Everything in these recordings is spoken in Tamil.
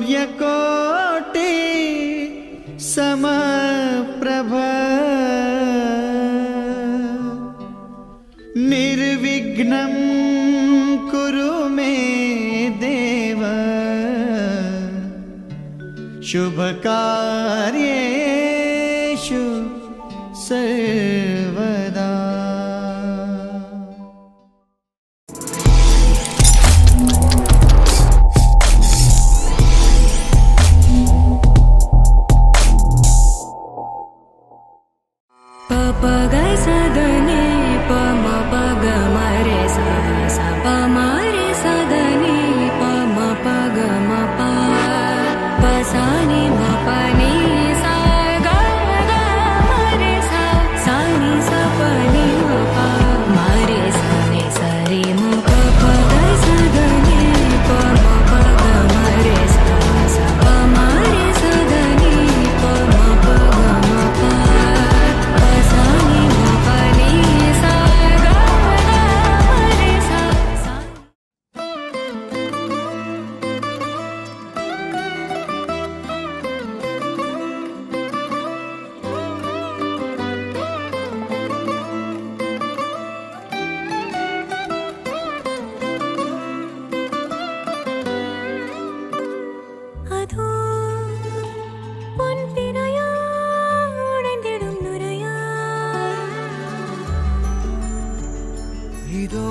सूर्यकोटि समप्रभ निर्विघ्नं कुरु मे देव शुभकार्येषु सर्वदा। இதோ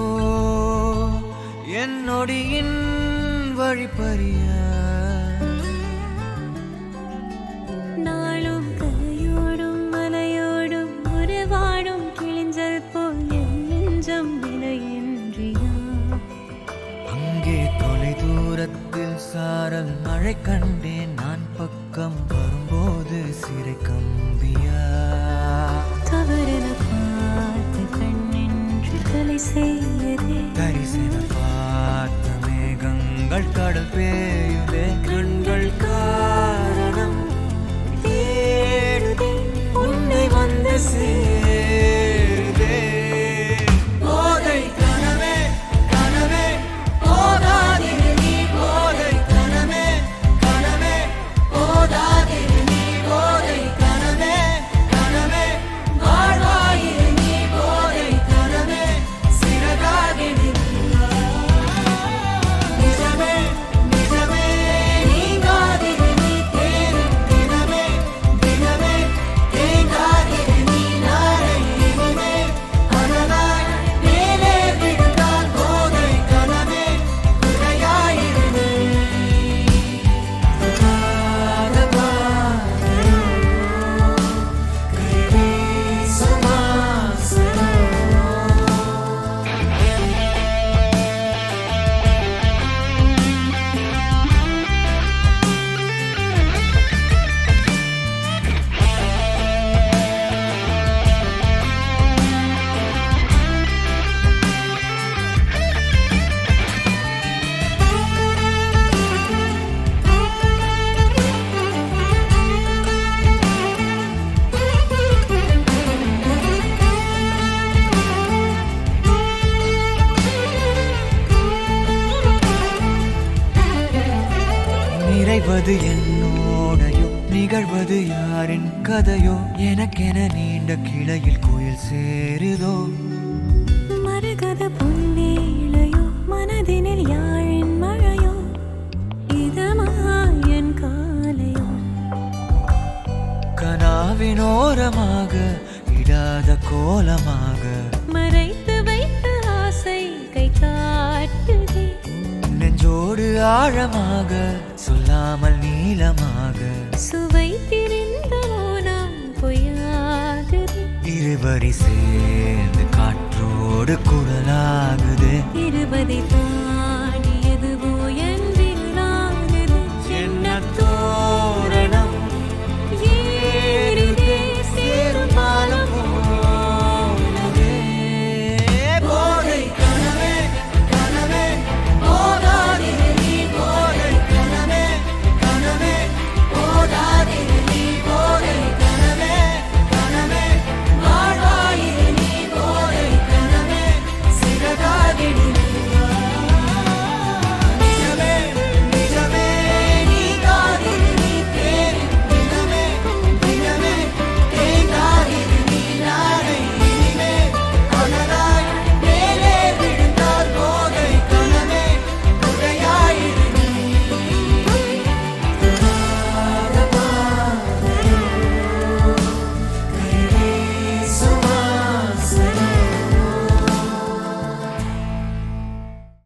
என்னொடியின் வழிப்பறிய நாளும் கரையோடும் மலையோடும் உருவாடும் கிழிஞ்சல் போல் நெஞ்சம் விலையின்றியா. அங்கே தொலை தூரத்தில் சாரல் மழை கண்டேன் நான் பக்கம் வரும்போது சிறை கம்பியா. தவறென பார்த்து கண்ணின்று கலை செய்யதே தரிசன பார்த்த மேகங்கள் கடல் பேயுதே. கண்கள் காரணம் தேடுதே உன்னை வந்து சேருதே. போதை கனவே கனவே போதாதிரு நீ போதை கனவே கனவே போதாதிரு நீ போதை கனவே கனவே வாழ்வாயிரு நீ போதை கனவே சிறகாகிடு நிஜமே நிஜமே நீங்காதிரு நீ தேரும் தினமே தினமே தேங்காதிரு நீ நாளை இனிமே அதனால் மேலே விழுந்தால் போதை கனவே குறையாயிரு நீ. காத பாதையோ கைவீசும் ஆசையோ நிறைவது என்னோடையோ நிகழ்வது யாரின் கதையோ எனக்கென நீண்ட கிளையில் கோயில் சேருதோ. மரகத பொன்வேளையோ மனதினில் யாழின் மழையோ இதமாயன் காலையோ கனாவினோரமாக இடாத கோலமாக மறைத்து வைத்த ஆசை கை காட்டுதே. நெஞ்சோடு ஆழமாக சொல்லாமல் நீளமாக சுவை திரிந்த ஓனாம் பொய்யாகுதே. இருவரி சேர்ந்து காற்றோடு குரலாகுது. இருபதை தாண்டியது போய